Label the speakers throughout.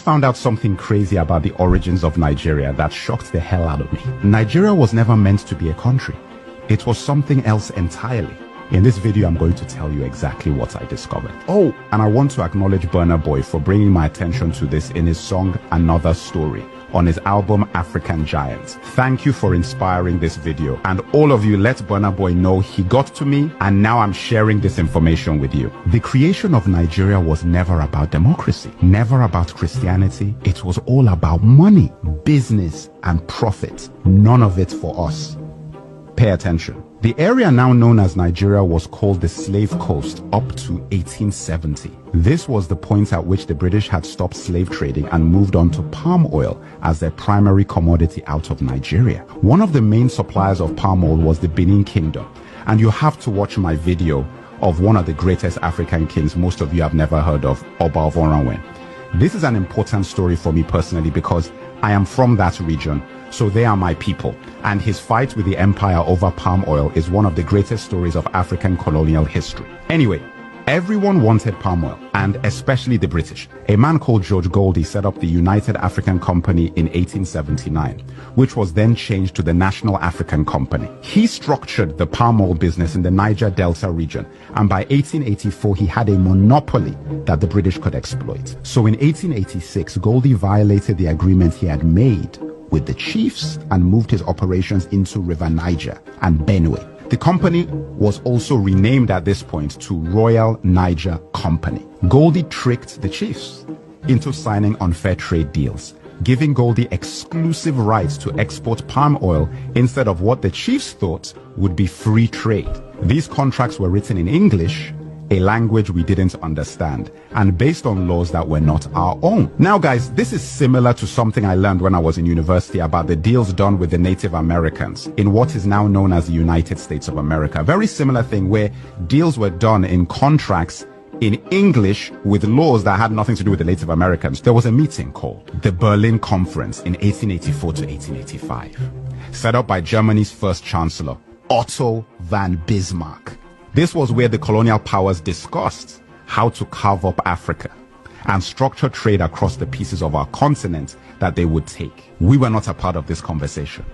Speaker 1: Found out something crazy about the origins of Nigeria that shocked the hell out of me. Nigeria was never meant to be a country. It was something else entirely. In this video, I'm going to tell you exactly what I discovered. Oh, and I want to acknowledge Burna Boy for bringing my attention to this in his song Another Story on his album African Giants. Thank you for inspiring this video, and all of you, let Burna Boy know he got to me, and now I'm sharing this information with you. The creation of Nigeria was never about democracy, never about Christianity. It was all about money, business, and profit. None of it for us. Pay attention. The area now known as Nigeria was called the Slave Coast up to 1870. This was the point at which the British had stopped slave trading and moved on to palm oil as their primary commodity out of Nigeria. One of the main suppliers of palm oil was the Benin Kingdom, and you have to watch my video of one of the greatest African kings most of you have never heard of, Oba of Oranwen. This is an important story for me personally because I am from that region, so they are my people, and his fight with the empire over palm oil is one of the greatest stories of African colonial history. Anyway, everyone wanted palm oil, and especially the British. A man called George Goldie set up the United African Company in 1879, which was then changed to the National African Company. He structured the palm oil business in the Niger Delta region, and by 1884 he had a monopoly that the British could exploit. So in 1886, Goldie violated the agreement he had made with the chiefs and moved his operations into River Niger and Benue. The company was also renamed at this point to Royal Niger Company. Goldie tricked the chiefs into signing unfair trade deals, giving Goldie exclusive rights to export palm oil instead of what the chiefs thought would be free trade. These contracts were written in English, a language we didn't understand, and based on laws that were not our own. Now guys, this is similar to something I learned when I was in university about the deals done with the Native Americans in what is now known as the United States of America. Very similar thing where deals were done in contracts in English with laws that had nothing to do with the Native Americans. There was a meeting called the Berlin Conference in 1884 to 1885, set up by Germany's first chancellor, Otto von Bismarck. This was where the colonial powers discussed how to carve up Africa and structure trade across the pieces of our continent that they would take. We were not a part of this conversation.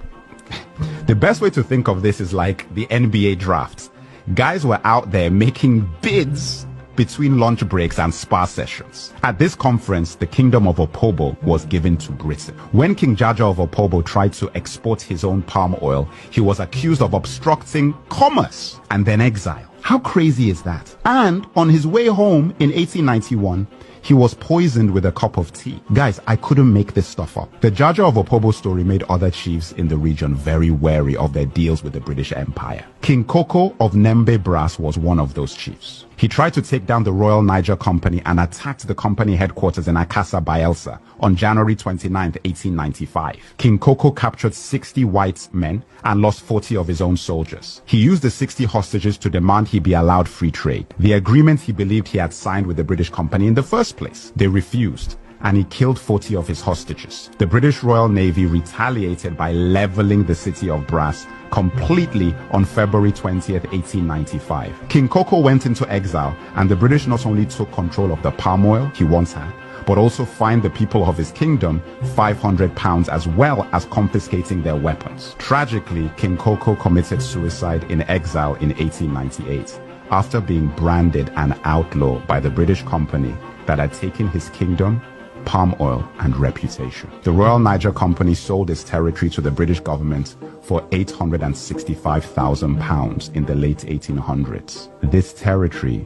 Speaker 1: The best way to think of this is like the NBA draft. Guys were out there making bids between lunch breaks and spa sessions. At this conference, the kingdom of Opobo was given to Britain. When King Jaja of Opobo tried to export his own palm oil, he was accused of obstructing commerce and then exiled. How crazy is that? And on his way home in 1891, he was poisoned with a cup of tea. Guys, I couldn't make this stuff up. The Jaja of Opobo story made other chiefs in the region very wary of their deals with the British Empire. King Koko of Nembe Brass was one of those chiefs. He tried to take down the Royal Niger Company and attacked the company headquarters in Akassa, Bayelsa on January 29, 1895. King Koko captured 60 white men and lost 40 of his own soldiers. He used the 60 hostages to demand he be allowed free trade, the agreement he believed he had signed with the British Company in the first place. They refused, and he killed 40 of his hostages. The British Royal Navy retaliated by leveling the city of Brass completely on February 20th, 1895. King Koko went into exile, and the British not only took control of the palm oil he once had, but also fined the people of his kingdom £500 as well as confiscating their weapons. Tragically, King Koko committed suicide in exile in 1898 after being branded an outlaw by the British Company that had taken his kingdom, palm oil, and reputation. The Royal Niger Company sold its territory to the British government for £865,000 in the late 1800s. This territory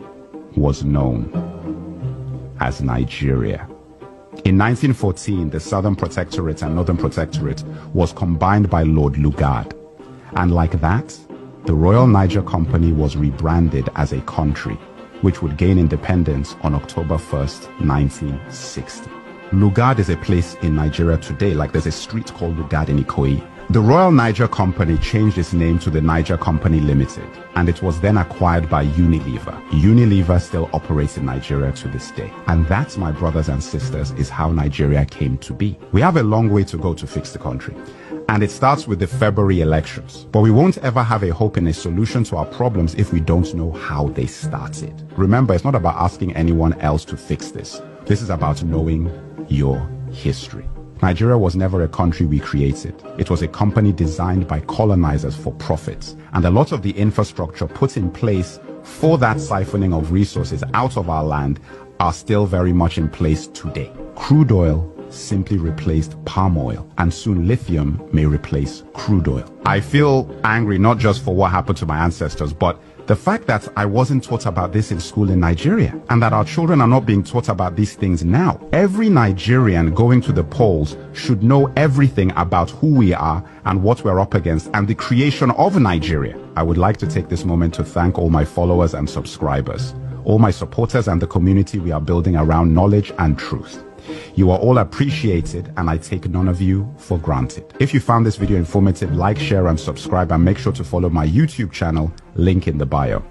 Speaker 1: was known as Nigeria. In 1914, the Southern Protectorate and Northern Protectorate was combined by Lord Lugard, and like that, the Royal Niger Company was rebranded as a country, which would gain independence on October 1st, 1960. Lugard is a place in Nigeria today, like there's a street called Lugard in Ikoyi. The Royal Niger Company changed its name to the Niger Company Limited, and it was then acquired by Unilever. Unilever still operates in Nigeria to this day. And that, my brothers and sisters, is how Nigeria came to be. We have a long way to go to fix the country, and it starts with the February elections. But we won't ever have a hope in a solution to our problems if we don't know how they started. Remember, it's not about asking anyone else to fix this. This is about knowing your history. Nigeria was never a country we created. It was a company designed by colonizers for profit. And a lot of the infrastructure put in place for that siphoning of resources out of our land are still very much in place today. Crude oil simply replaced palm oil, and soon lithium may replace crude oil. I feel angry not just for what happened to my ancestors, but the fact that I wasn't taught about this in school in Nigeria, and that our children are not being taught about these things now. Every Nigerian going to the polls should know everything about who we are and what we're up against and the creation of Nigeria. I would like to take this moment to thank all my followers and subscribers, all my supporters and the community we are building around knowledge and truth. You are all appreciated, and I take none of you for granted. If you found this video informative, like, share, and subscribe, and make sure to follow my YouTube channel, link in the bio.